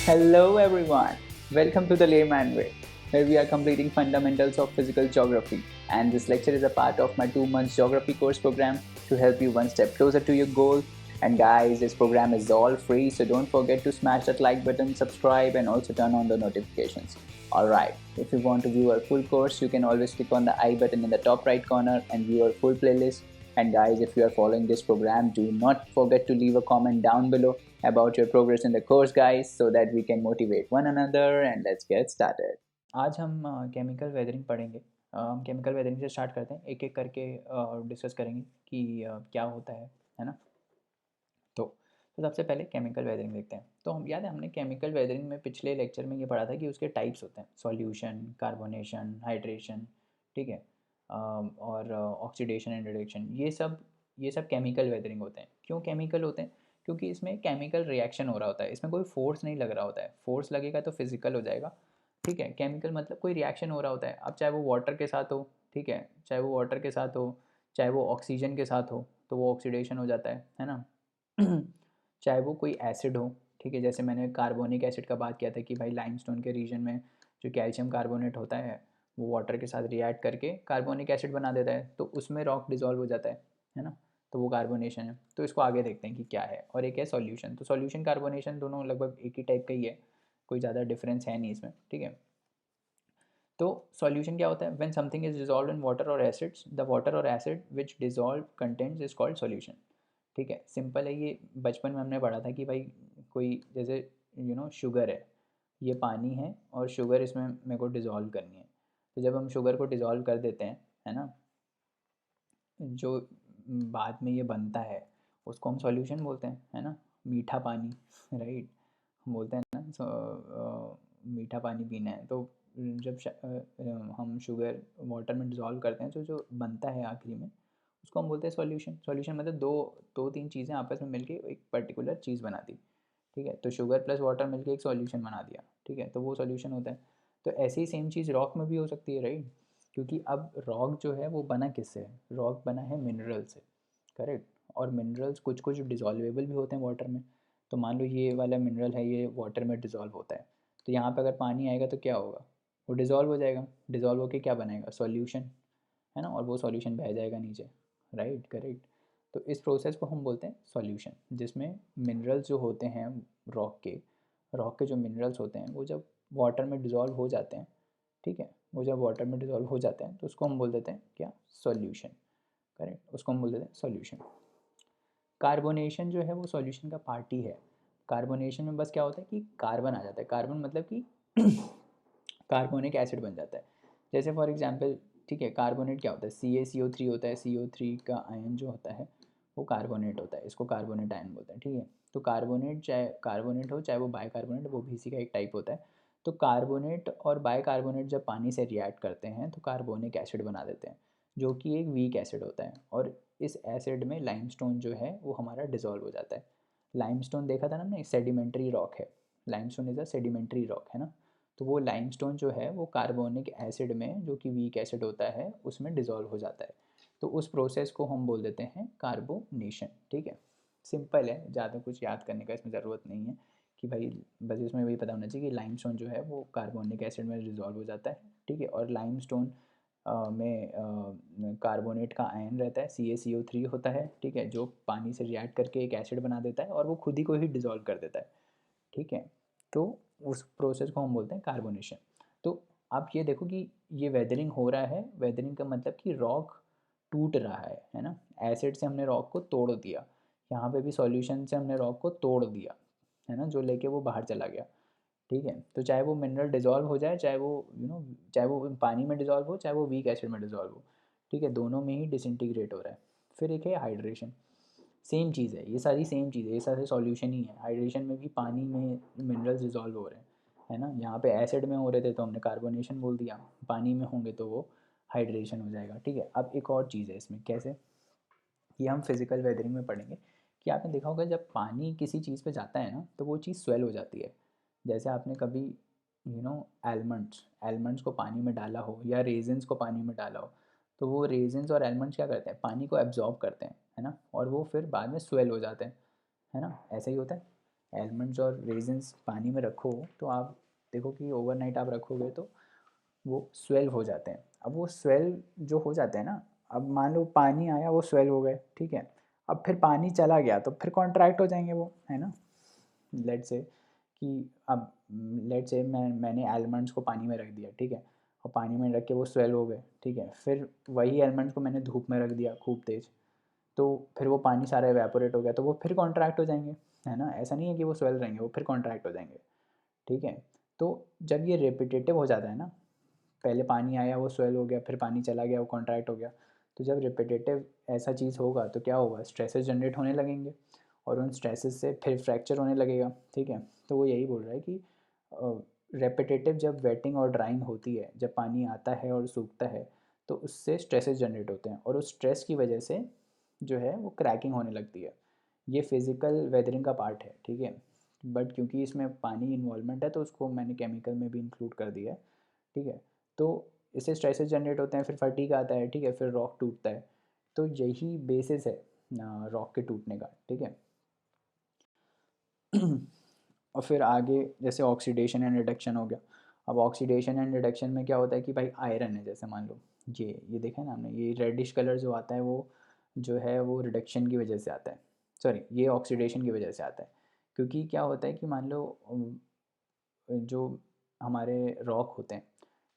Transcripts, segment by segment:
Hello everyone, welcome to the Layman Way, where we are completing fundamentals of physical geography. And this lecture is a part of my 2 months geography course program to help you one step closer to your goal. And guys, this program is all free, so don't forget to smash that like button, subscribe, and also turn on the notifications. Alright, if you want to view our full course, you can always click on the I button in the top right corner and view our full playlist. And guys, if you are following this program, do not forget to leave a comment down below about your progress in the course, guys, so that we can motivate one another. And let's get started. आज हम chemical weathering पढ़ेंगे। हम chemical weathering से start करते हैं, एक एक करके डिस्कस करेंगे कि क्या होता है ना। तो सबसे पहले केमिकल वेदरिंग देखते हैं। तो हम याद है हमने केमिकल वेदरिंग में पिछले लेक्चर में ये पढ़ा था कि उसके टाइप्स होते हैं, सॉल्यूशन, कार्बोनेशन, हाइड्रेशन, ठीक है, और ऑक्सीडेशन एंड रिडक्शन। ये सब केमिकल वेदरिंग होते हैं। क्यों केमिकल होते हैं? क्योंकि इसमें केमिकल रिएक्शन हो रहा होता है, इसमें कोई फोर्स नहीं लग रहा होता है। फोर्स लगेगा तो फिजिकल हो जाएगा, ठीक है। केमिकल मतलब कोई रिएक्शन हो रहा होता है, अब चाहे वो वाटर के साथ हो, ठीक है, चाहे वो वाटर के साथ हो, चाहे वो ऑक्सीजन के साथ हो, तो वो ऑक्सीडेशन हो जाता है ना। चाहे वो कोई एसिड हो, ठीक है, जैसे मैंने कार्बोनिक एसिड का बात किया था कि भाई लाइमस्टोन के रीजन में जो कैल्शियम कार्बोनेट होता है वो वाटर के साथ रिएक्ट करके कार्बोनिक एसिड बना देता है, तो उसमें रॉक डिजॉल्व हो जाता है ना। तो वो कार्बोनेशन है। तो इसको आगे देखते हैं कि क्या है। और एक है सॉल्यूशन। तो सॉल्यूशन कार्बोनेशन दोनों लगभग एक ही टाइप का ही है, कोई ज़्यादा डिफरेंस है नहीं इसमें, ठीक है। तो सॉल्यूशन क्या होता है? When something is dissolve in water और एसिड्स, द वाटर और acid which dissolve contents is called solution, ठीक है। सिंपल है ये, बचपन में हमने पढ़ा था कि भाई कोई जैसे शुगर है, ये पानी है और शुगर इसमें मेरे को डिज़ोल्व करनी है। तो जब हम शुगर को डिज़ोल्व कर देते हैं, है ना, जो बाद में ये बनता है उसको हम सॉल्यूशन बोलते हैं, है ना। मीठा पानी, राइट, हम बोलते हैं ना। मीठा पानी पीना है तो जब हम शुगर वाटर में डिज़ोल्व करते हैं तो जो बनता है आखिरी में उसको हम बोलते हैं सॉल्यूशन। सॉल्यूशन मतलब दो दो तीन चीज़ें आपस में मिलके एक पर्टिकुलर चीज़ बनाती, ठीक है। तो शुगर प्लस वाटर मिलके एक सॉल्यूशन बना दिया, ठीक है, तो वो सॉल्यूशन होता है। तो ऐसे ही सेम चीज़ रॉक में भी हो सकती है, राइट। क्योंकि अब रॉक जो है वो बना किससे है? रॉक बना है मिनरल से, करेक्ट। और मिनरल्स कुछ कुछ डिज़ोल्वेबल भी होते हैं वाटर में। तो मान लो ये वाला मिनरल है, ये वाटर में डिज़ोल्व होता है, तो यहाँ पे अगर पानी आएगा तो क्या होगा? वो डिज़ोल्व हो जाएगा। डिज़ोल्व होकर क्या बनाएगा? सॉल्यूशन, है ना। और वो सॉल्यूशन बह जाएगा नीचे, राइट, करेक्ट। तो इस प्रोसेस को हम बोलते हैं सॉल्यूशन, जिसमें मिनरल्स जो होते हैं रॉक के जो मिनरल्स होते हैं वो जब वाटर में डिज़ोल्व हो जाते हैं, ठीक है, वो जब वाटर में डिज़ोल्व हो जाते हैं तो उसको हम बोल देते हैं क्या? सॉल्यूशन, करेक्ट, उसको हम बोल देते हैं सॉल्यूशन। कार्बोनेशन जो है वो सॉल्यूशन का पार्ट ही है। कार्बोनेशन में बस क्या होता है कि कार्बन आ जाता है। कार्बन मतलब कि कार्बोनिक एसिड बन जाता है। जैसे फॉर एग्जांपल, ठीक है, कार्बोनेट क्या होता है? CaCO3 होता है। CO3 का आयन जो होता है वो कार्बोनेट होता है, इसको कार्बोनेट आयन बोलते हैं, ठीक है। तो कार्बोनेट चाहे कार्बोनेट हो चाहे वो बाइकार्बोनेट, वो भी इसी का एक टाइप होता है। तो कार्बोनेट और बाइकार्बोनेट जब पानी से रिएक्ट करते हैं तो कार्बोनिक एसिड बना देते हैं, जो कि एक वीक एसिड होता है। और इस एसिड में लाइमस्टोन जो है वो हमारा डिज़ोल्व हो जाता है। लाइमस्टोन देखा था ना हमने, सेडिमेंट्री रॉक है। Limestone is a sedimentary rock, है ना। तो वो लाइमस्टोन जो है वो कार्बोनिक एसिड में, जो कि वीक एसिड होता है, उसमें डिज़ोल्व हो जाता है। तो उस प्रोसेस को हम बोल देते हैं कार्बोनेशन, ठीक है। सिंपल है, ज़्यादा कुछ याद करने का इसमें ज़रूरत नहीं है कि भाई, बस इसमें वही पता होना चाहिए कि लाइमस्टोन जो है वो कार्बोनिक एसिड में डिज़ोल्व हो जाता है, ठीक है। और लाइमस्टोन में कार्बोनेट का आयन रहता है, CaCO3 होता है, ठीक है, जो पानी से रिएक्ट करके एक एसिड बना देता है और वो खुद ही को ही डिज़ोल्व कर देता है, ठीक है। तो उस प्रोसेस को हम बोलते हैं कार्बोनेशन। तो आप ये देखो कि ये वेदरिंग हो रहा है। वेदरिंग का मतलब कि रॉक टूट रहा है ना। एसिड से हमने रॉक को तोड़ दिया, यहाँ पे भी सॉल्यूशन से हमने रॉक को तोड़ दिया, है ना, जो लेके वो बाहर चला गया, ठीक है। तो चाहे वो मिनरल डिज़ोल्व हो जाए, चाहे वो चाहे वो पानी में डिज़ोल्व हो, चाहे वो वीक एसिड में डिज़ोल्व हो, ठीक है, दोनों में ही डिसइंटीग्रेट हो रहा है। फिर एक है हाइड्रेशन। सेम चीज़ है, ये सारी सेम चीज़ है, ये सारे सॉल्यूशन ही है। हाइड्रेशन में भी पानी में मिनरल्स डिज़ोल्व हो रहे हैं, है ना। यहाँ पे एसिड में हो रहे थे तो हमने कार्बोनेशन बोल दिया, पानी में होंगे तो वो हाइड्रेशन हो जाएगा, ठीक है। अब एक और चीज़ है इसमें, कैसे? ये हम फिज़िकल वेदरिंग में पढ़ेंगे कि आपने देखा होगा जब पानी किसी चीज़ पे जाता है ना तो वो चीज़ स्वेल हो जाती है। जैसे आपने कभी आलमंड्स आलमंड्स को पानी में डाला हो या रेजिन्स को पानी में डाला हो, तो वो रेजिन्स और आलमंड्स क्या करते हैं? पानी को एब्जॉर्ब करते हैं, है ना, और वो फिर बाद में स्वेल हो जाते हैं, है ना। ऐसा ही होता है। आलमंड्स और रेजिन्स पानी में रखो तो आप देखो कि ओवरनाइट आप रखोगे तो वो स्वेल हो जाते हैं। अब वो स्वेल जो हो जाते हैं ना, अब मान लो पानी आया वो स्वेल हो गए, ठीक है। अब फिर पानी चला गया तो फिर कॉन्ट्रैक्ट हो जाएंगे वो, है ना। लेट से कि अब लेट से मैंने आलमंड्स को पानी में रख दिया, ठीक है, और पानी में रख के वो स्वेल हो गए, ठीक है। फिर वही आलमंड्स को मैंने धूप में रख दिया खूब तेज़, तो फिर वो पानी सारा एवेपोरेट हो गया तो वो फिर कॉन्ट्रैक्ट हो जाएंगे, है ना। ऐसा नहीं है कि वो स्वेल रहेंगे, वो फिर कॉन्ट्रैक्ट हो जाएंगे, ठीक है। तो जब ये रिपीटेटिव हो जाता है ना, पहले पानी आया वो स्वेल हो गया, फिर पानी चला गया वो कॉन्ट्रैक्ट हो गया, तो जब रिपीटेटिव ऐसा चीज़ होगा तो क्या होगा, स्ट्रेसेस जनरेट होने लगेंगे और उन स्ट्रेसेस से फिर फ्रैक्चर होने लगेगा, ठीक है। तो वो यही बोल रहा है कि रेपिटेटिव जब वेटिंग और ड्राइंग होती है, जब पानी आता है और सूखता है, तो उससे स्ट्रेसेस जनरेट होते हैं और उस स्ट्रेस की वजह से जो है वो क्रैकिंग होने लगती है। ये फिज़िकल वेदरिंग का पार्ट है, ठीक है। बट क्योंकि इसमें पानी इन्वॉल्वमेंट है तो उसको मैंने केमिकल में भी इंक्लूड कर दिया है, ठीक है। तो इससे स्ट्रेसेस जनरेट होते हैं, फिर फटीग आता है, ठीक है, फिर रॉक टूटता है। तो यही बेसिस है रॉक के टूटने का, ठीक है। और फिर आगे जैसे ऑक्सीडेशन एंड रिडक्शन हो गया। अब ऑक्सीडेशन एंड रिडक्शन में क्या होता है कि भाई आयरन है, जैसे मान लो ये देखा है ना हमने, ये रेडिश कलर जो आता है वो जो है वो रिडक्शन की वजह से आता है, सॉरी ये ऑक्सीडेशन की वजह से आता है। क्योंकि क्या होता है कि मान लो जो हमारे रॉक होते हैं,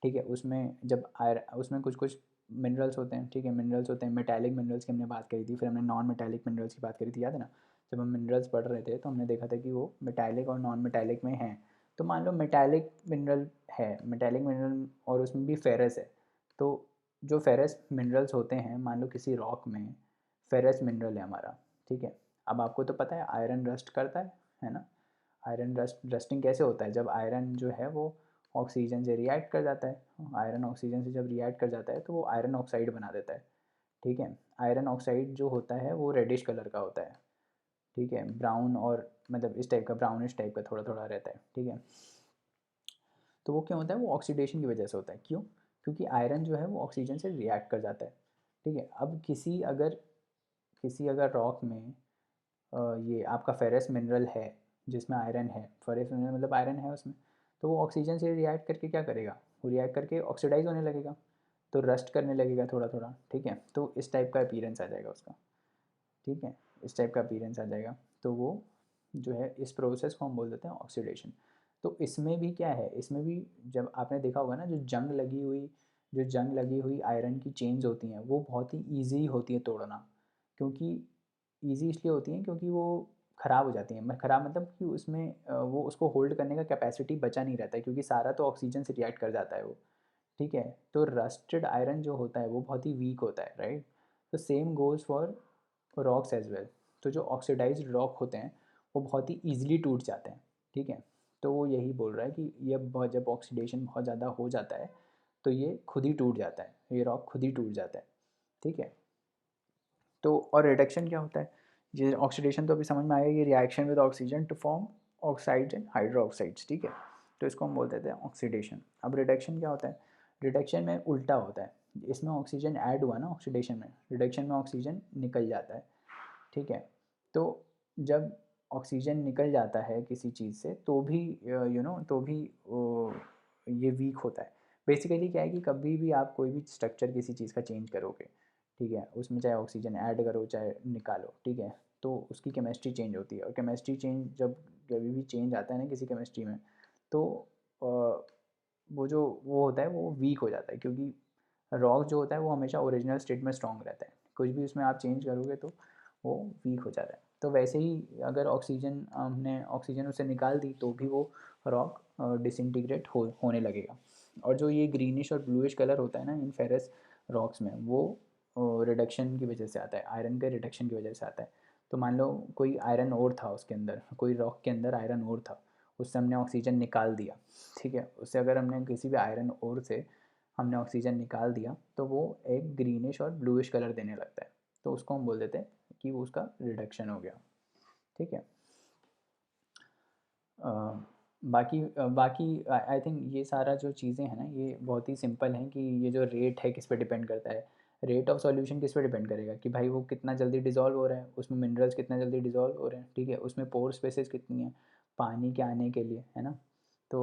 ठीक है, उसमें जब आयर उसमें कुछ कुछ मिनरल्स होते हैं, ठीक है, मिनरल्स होते हैं, मेटालिक मिनरल्स की हमने बात करी थी, फिर हमने नॉन मेटालिक मिनरल्स की बात करी थी, याद है ना। जब हम मिनरल्स पढ़ रहे थे तो हमने देखा था कि वो मेटालिक और नॉन मेटालिक में हैं। तो मान लो मेटालिक मिनरल है, मेटालिक मिनरल और उसमें भी फेरस है। तो जो फेरस मिनरल्स होते हैं, मान लो किसी रॉक में फेरस मिनरल है हमारा, ठीक है। अब आपको तो पता है आयरन रस्ट करता है ना। आयरन रस्टिंग कैसे होता है, जब आयरन जो है वो ऑक्सीजन से रिएक्ट कर जाता है, आयरन ऑक्सीजन से जब रिएक्ट कर जाता है तो वो आयरन ऑक्साइड बना देता है, ठीक है। आयरन ऑक्साइड जो होता है वो रेडिश कलर का होता है, ठीक है, ब्राउन और मतलब इस टाइप का, ब्राउनिश टाइप का थोड़ा थोड़ा रहता है, ठीक है। तो वो क्यों होता है, वो ऑक्सीडेशन की वजह से होता है। क्यों? क्योंकि आयरन जो है वो ऑक्सीजन से रिएक्ट कर जाता है, ठीक है। अब किसी अगर रॉक में ये आपका फेरस मिनरल है जिसमें आयरन है, फेरस मिनरल मतलब आयरन है उसमें, तो वो ऑक्सीजन से रिएक्ट करके क्या करेगा, वो रिएक्ट करके ऑक्सीडाइज होने लगेगा, तो रस्ट करने लगेगा थोड़ा थोड़ा, ठीक है। तो इस टाइप का अपीयरेंस आ जाएगा उसका, ठीक है, इस टाइप का अपीयरेंस आ जाएगा। तो वो जो है इस प्रोसेस को हम बोल देते हैं ऑक्सीडेशन। तो इसमें भी क्या है, इसमें भी जब आपने देखा होगा ना, जो जंग लगी हुई आयरन की चेन्स होती हैं वो बहुत ही ईजी होती है तोड़ना। क्योंकि ईजी इसलिए होती हैं क्योंकि वो ख़राब हो जाती हैं, मैं ख़राब मतलब कि उसमें वो उसको होल्ड करने का कैपेसिटी बचा नहीं रहता है, क्योंकि सारा तो ऑक्सीजन से रिएक्ट कर जाता है वो, ठीक है। तो रस्टेड आयरन जो होता है वो बहुत ही वीक होता है, राइट। तो same goes for rocks as well. तो जो ऑक्सीडाइज्ड रॉक होते हैं वो बहुत ही ईजिली टूट जाते हैं, ठीक है। तो वो यही बोल रहा है कि ये जब ऑक्सीडेशन बहुत ज़्यादा हो जाता है तो ये खुद ही टूट जाता है, ये रॉक खुद ही टूट जाता है, ठीक है। तो और रिडक्शन क्या होता है, ये ऑक्सीडेशन तो अभी समझ में आया, ये reaction with oxygen to form oxides and hydro oxides, ठीक है। तो इसको हम बोलते थे ऑक्सीडेशन। अब रिडक्शन क्या होता है, रिडक्शन में उल्टा होता है, इसमें ऑक्सीजन ऐड हुआ ना ऑक्सीडेशन में, रिडक्शन में ऑक्सीजन निकल जाता है, ठीक है। तो जब ऑक्सीजन निकल जाता है किसी चीज़ से तो भी तो भी ये वीक होता है। बेसिकली क्या है कि कभी भी आप कोई भी स्ट्रक्चर किसी चीज़ का चेंज करोगे, ठीक है, उसमें चाहे ऑक्सीजन ऐड करो चाहे निकालो, ठीक है, तो उसकी केमिस्ट्री चेंज होती है। और केमिस्ट्री चेंज जब कभी भी चेंज आता है ना किसी केमिस्ट्री में, तो वो होता है वो वीक हो जाता है, क्योंकि रॉक जो होता है वो हमेशा ओरिजिनल स्टेट में स्ट्रॉन्ग रहता है, कुछ भी उसमें आप चेंज करोगे तो वो वीक हो जाता है। तो वैसे ही अगर ऑक्सीजन हमने ऑक्सीजन उसे निकाल दी तो भी वो रॉक डिसइंटीग्रेट होने लगेगा। और जो ये ग्रीनिश और ब्लूइश कलर होता है ना इन फेरस रॉक्स में, वो रिडक्शन की वजह से आता है, आयरन के रिडक्शन की वजह से आता है। तो मान लो कोई आयरन ओर था उसके अंदर, कोई रॉक के अंदर आयरन ओर था, उससे हमने ऑक्सीजन निकाल दिया, ठीक है, उससे अगर हमने किसी भी आयरन ओर से हमने ऑक्सीजन निकाल दिया तो वो एक ग्रीनिश और ब्लूइश कलर देने लगता है। तो उसको हम बोल देते हैं कि वो उसका रिडक्शन हो गया, ठीक है। बाकी आई थिंक ये सारा जो चीज़ें हैं ना ये बहुत ही सिंपल हैं कि ये जो रेट है किस पे डिपेंड करता है, रेट ऑफ सॉल्यूशन किस पे डिपेंड करेगा कि भाई वो कितना जल्दी डिज़ोल्व हो रहा है, उसमें मिनरल्स कितना जल्दी डिज़ोल्व हो रहे हैं, ठीक है, उसमें पोर स्पेसेस कितनी है पानी के आने के लिए, है ना। तो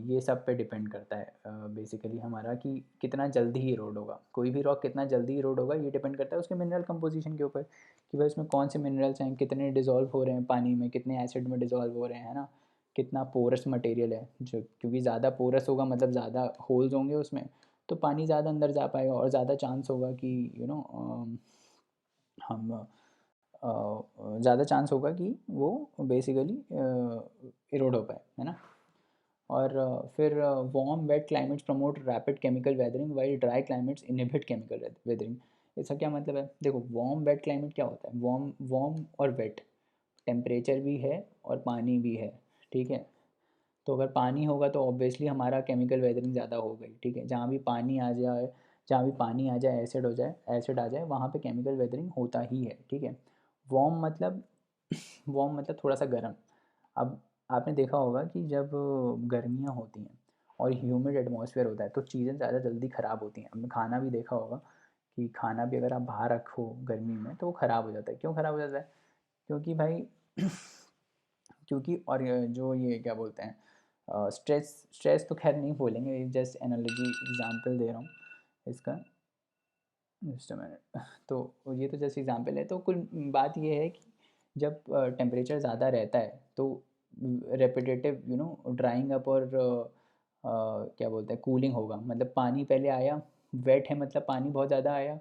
ये सब पे डिपेंड करता है बेसिकली हमारा कि कितना जल्दी ही इरोड होगा, कोई भी रॉक कितना जल्दी इरोड होगा ये डिपेंड करता है उसके मिनरल कंपोजिशन के ऊपर कि भाई उसमें कौन से मिनरल्स हैं, कितने डिज़ोल्व हो रहे हैं पानी में, कितने एसिड में डिज़ोल्व हो रहे हैं, है ना, कितना पोरस मटेरियल है, जो क्योंकि ज़्यादा पोरस होगा मतलब ज़्यादा होल्स होंगे उसमें, तो पानी ज़्यादा अंदर जा पाएगा और ज़्यादा चांस होगा कि हम ज़्यादा चांस होगा कि वो बेसिकली इरोड हो पाए, है ना। और फिर warm wet climates promote rapid chemical weathering while dry climates inhibit chemical weathering. इसका क्या मतलब है, देखो वार्म वेट क्लाइमेट क्या होता है, वार्म वार्म और वेट, टेम्परेचर भी है और पानी भी है, ठीक है। तो अगर पानी होगा तो ऑब्वियसली हमारा केमिकल वेदरिंग ज़्यादा हो गई, ठीक है, जहाँ भी पानी आ जाए, जहाँ भी पानी आ जाए एसिड हो जाए, एसिड आ जाए वहाँ पे केमिकल वेदरिंग होता ही है, ठीक है। वार्म मतलब वार्म मतलब थोड़ा सा गर्म। अब आपने देखा होगा कि जब गर्मियाँ होती हैं और ह्यूमिड एटमॉस्फेयर होता है तो चीज़ें ज़्यादा जल्दी ख़राब होती हैं। आपने खाना भी देखा होगा कि खाना भी अगर आप बाहर रखो गर्मी में तो वो ख़राब हो जाता है। क्यों ख़राब हो जाता है? क्योंकि भाई क्योंकि और जो ये क्या बोलते हैं स्ट्रेस स्ट्रेस तो खैर नहीं बोलेंगे, जस्ट एनालॉजी एग्जांपल दे रहा हूँ इसका, जस्ट अ मिनट। तो ये तो जस्ट एग्जांपल है। तो कुल बात ये है कि जब टेम्परेचर ज़्यादा रहता है तो रेपिटेटिव ड्राइंग अप और क्या बोलते हैं कूलिंग होगा, मतलब पानी पहले आया, वेट है मतलब पानी बहुत ज़्यादा आया,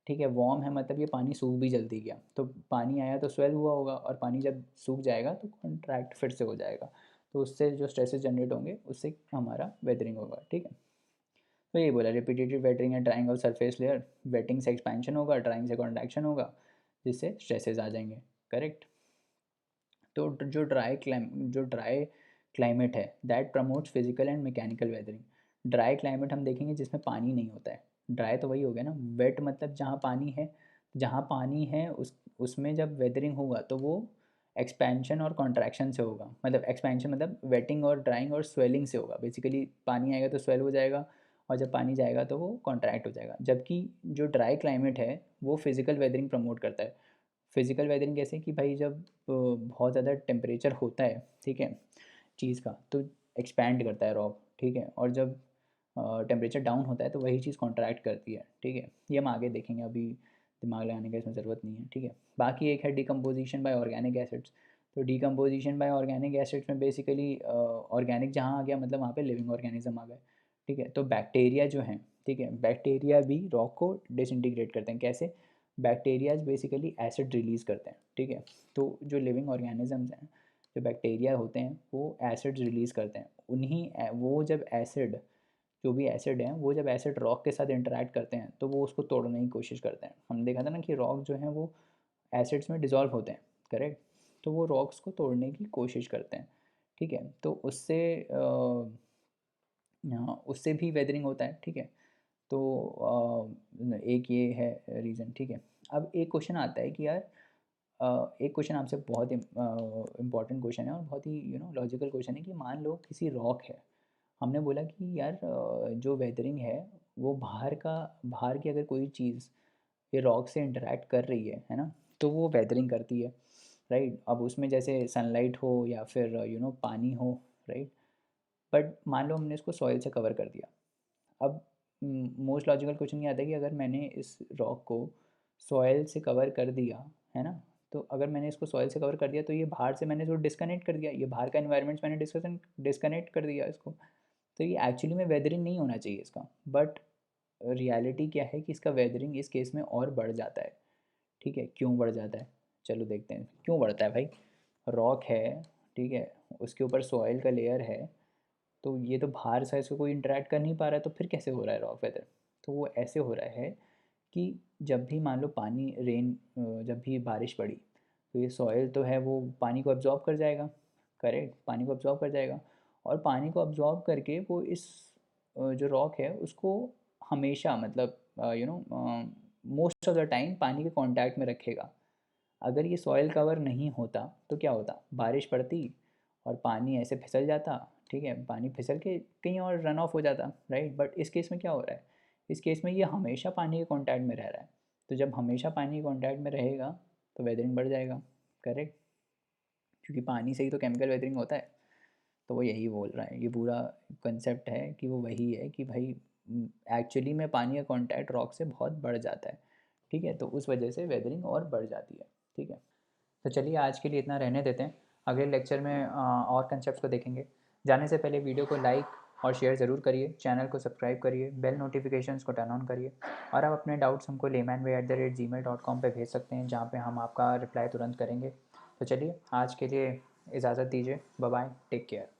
ठीक है, वार्म है मतलब ये पानी सूख भी जल्दी गया, तो पानी आया तो स्वेल हुआ होगा और पानी जब सूख जाएगा तो कॉन्ट्रैक्ट फिर से हो जाएगा, तो उससे जो स्ट्रेसेस जनरेट होंगे उससे हमारा वेदरिंग होगा, ठीक है। तो यही बोला रिपीटेटिव वेटरिंग है, drying of surface layer, waiting से एक्सपेंशन होगा, ड्राइंग से कॉन्ट्रैक्शन होगा, जिससे स्ट्रेसेस आ जाएंगे, करेक्ट। तो जो ड्राई क्लाइमेट है that promotes physical and mechanical weathering. Dry climate हम देखेंगे जिसमें पानी नहीं होता है, ड्राई तो वही हो गया ना, वेट मतलब जहाँ पानी है, जहाँ पानी है उसमें जब वेदरिंग होगा तो वो एक्सपेंशन और कॉन्ट्रैक्शन से होगा, मतलब एक्सपेंशन मतलब वेटिंग और ड्राइंग और स्वेलिंग से होगा, बेसिकली पानी आएगा तो स्वेल हो जाएगा और जब पानी जाएगा तो वो कॉन्ट्रैक्ट हो जाएगा। जबकि जो ड्राई क्लाइमेट है वो फिजिकल वेदरिंग प्रमोट करता है। फिजिकल वेदरिंग कैसे कि भाई जब बहुत ज़्यादा टेम्परेचर होता है, ठीक है, चीज़ का तो एक्सपैंड करता है रॉक, ठीक है, और जब टेम्परेचर डाउन होता है तो वही चीज़ कॉन्ट्रैक्ट करती है, ठीक है। ये हम आगे देखेंगे, अभी दिमाग लगाने का इसमें ज़रूरत नहीं है, ठीक है। बाकी एक है डिकम्पोजिशन बाय ऑर्गेनिक एसिड्स। तो डिकम्पोजिशन बाय ऑर्गेनिक एसिड्स में बेसिकली ऑर्गेनिक जहाँ आ गया मतलब वहाँ पे लिविंग ऑर्गेनिज्म आ गए, ठीक है। तो बैक्टीरिया जो हैं, ठीक है, बैक्टीरिया भी रॉक को डिसइंटीग्रेट करते हैं। कैसे? बैक्टीरियाज बेसिकली एसिड रिलीज़ करते हैं, ठीक है। तो जो लिविंग ऑर्गेनिजम्स हैं, जो बैक्टीरिया होते हैं वो एसिड्स रिलीज़ करते हैं, वो जब एसिड, जो भी एसिड है वो जब एसिड रॉक के साथ इंटरेक्ट करते हैं तो वो उसको तोड़ने की कोशिश करते हैं। हम देखा था ना कि रॉक जो है वो एसिड्स में डिज़ोल्व होते हैं, करेक्ट। तो वो रॉक्स को तोड़ने की कोशिश करते हैं, ठीक है। तो उससे यहाँ उससे भी वेदरिंग होता है, ठीक है। तो एक ये है रीज़न, ठीक है। अब एक क्वेश्चन आता है कि यार एक क्वेश्चन आपसे बहुत इम्पॉर्टेंट क्वेश्चन है और बहुत ही लॉजिकल क्वेश्चन है कि मान लो किसी रॉक है, हमने बोला कि यार जो वेदरिंग है वो बाहर की अगर कोई चीज़ ये रॉक से इंटरेक्ट कर रही है ना, तो वो वेदरिंग करती है, राइट। अब उसमें जैसे सनलाइट हो या फिर पानी हो, राइट। बट मान लो हमने इसको सॉइल से कवर कर दिया। अब मोस्ट लॉजिकल क्वेश्चन ये आता है कि अगर मैंने इस रॉक को सॉइल से कवर कर दिया, है ना, तो अगर मैंने इसको सॉइल से कवर कर दिया तो ये बाहर से मैंने जो डिस्कनेक्ट कर दिया, ये बाहर का इन्वायरमेंट मैंने डिस्कनेक्ट कर दिया इसको, तो ये एक्चुअली में वेदरिंग नहीं होना चाहिए इसका। बट रियलिटी क्या है कि इसका वेदरिंग इस केस में और बढ़ जाता है, ठीक है। क्यों बढ़ जाता है, चलो देखते हैं क्यों बढ़ता है भाई। रॉक है, ठीक है, उसके ऊपर सॉइल का लेयर है, तो ये तो बाहर से इसको कोई इंटरेक्ट कर नहीं पा रहा है, तो फिर कैसे हो रहा है रॉक वेदर? तो वो ऐसे हो रहा है कि जब भी मान लो पानी जब भी बारिश पड़ी तो ये सॉइल तो है वो पानी को अब्जॉर्ब कर जाएगा, करेक्ट, पानी को अब्जॉर्ब कर जाएगा। और पानी को अब्जॉर्ब करके वो इस जो रॉक है उसको हमेशा मतलब मोस्ट ऑफ द टाइम पानी के कांटेक्ट में रखेगा। अगर ये सॉइल कवर नहीं होता तो क्या होता, बारिश पड़ती और पानी ऐसे फिसल जाता, ठीक है, पानी फिसल के कहीं और रन ऑफ हो जाता, राइट। बट इस केस में क्या हो रहा है, इस केस में ये हमेशा पानी के कॉन्टैक्ट में रह रहा है, तो जब हमेशा पानी के कॉन्टैक्ट में रहेगा तो वेदरिंग बढ़ जाएगा, करेक्ट, क्योंकि पानी से ही तो केमिकल वेदरिंग होता है। तो वो यही बोल रहा है, ये पूरा कंसेप्ट है कि वो वही है कि भाई एक्चुअली में पानी का कांटेक्ट रॉक से बहुत बढ़ जाता है, ठीक है, तो उस वजह से वेदरिंग और बढ़ जाती है, ठीक है। तो चलिए आज के लिए इतना रहने देते हैं, अगले लेक्चर में और कंसेप्ट को देखेंगे। जाने से पहले वीडियो को लाइक और शेयर ज़रूर करिए, चैनल को सब्सक्राइब करिए, बेल नोटिफिकेशंस को टर्न ऑन करिए, और आप अपने डाउट्स हमको laymanway@gmail.com पे भेज सकते हैं, जहाँ पे हम आपका रिप्लाई तुरंत करेंगे। तो चलिए आज के लिए इजाज़त दीजिए, बाय बाय, टेक केयर।